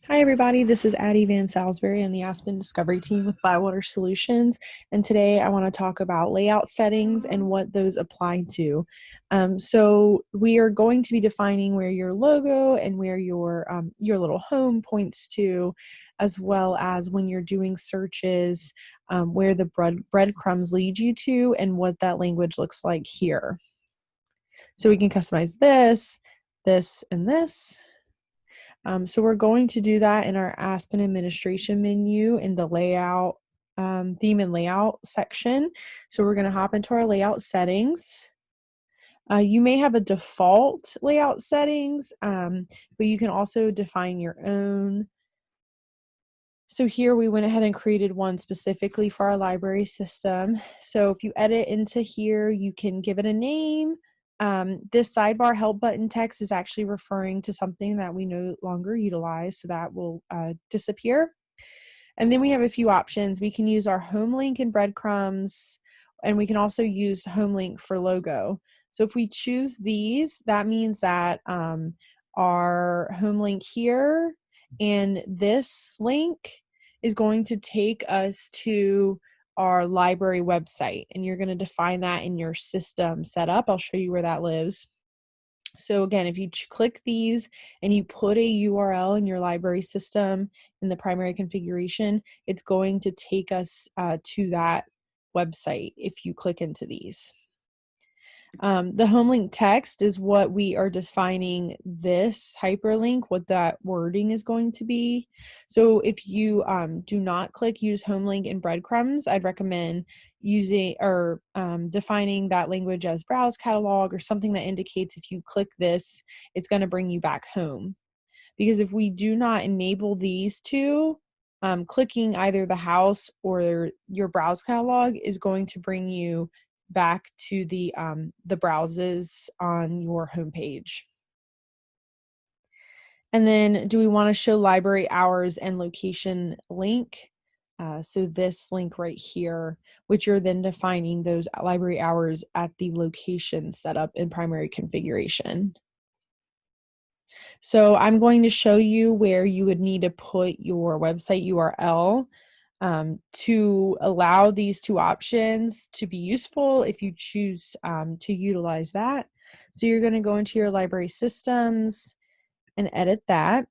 Hi everybody, this is Addie Van Salisbury and the Aspen Discovery team with Bywater Solutions, and today I want to talk about layout settings and what those apply to. So we are going to be defining where your logo and where your little home points to, as well as when you're doing searches, where the breadcrumbs lead you to and what that language looks like here. So we can customize this, and this. So we're going to do that in our Aspen administration menu in the layout, theme and layout section. So we're going to hop into our layout settings. You may have a default layout settings, but you can also define your own. So here we went ahead and created one specifically for our library system. So if you edit into here, you can give it a name. This sidebar help button text is actually referring to something that we no longer utilize, so that will disappear. And then we have a few options. We can use our home link and breadcrumbs, and we can also use home link for logo. So if we choose these, that means that our home link here and this link is going to take us to our library website, and you're going to define that in your system setup. I'll show you where that lives. So again, if you click these and you put a URL in your library system in the primary configuration, it's going to take us to that website if you click into these. The home link text is what we are defining this hyperlink, what that wording is going to be. So if you do not click use home link and breadcrumbs, I'd recommend using or defining that language as browse catalog or something that indicates if you click this, it's going to bring you back home. Because if we do not enable these two, clicking either the house or your browse catalog is going to bring you back to the browses on your homepage. And then do we want to show library hours and location link? So this link right here, which you're then defining those library hours at the location setup in primary configuration. So I'm going to show you where you would need to put your website URL to allow these two options to be useful if you choose to utilize that. So you're going to go into your library systems and edit that.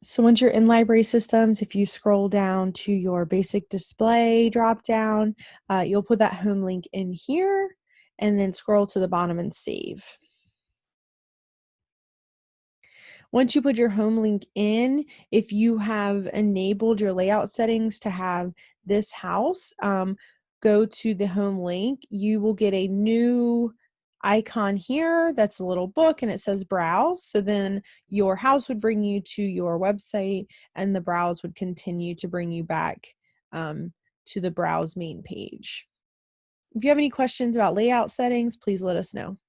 So once you're in library systems, if you scroll down to your basic display drop down, you'll put that home link in here and then scroll to the bottom and save. Once you put your home link in, if you have enabled your layout settings to have this house go to the home link, you will get a new icon here that's a little book and it says browse. So then your house would bring you to your website and the browse would continue to bring you back to the browse main page. If you have any questions about layout settings, please let us know.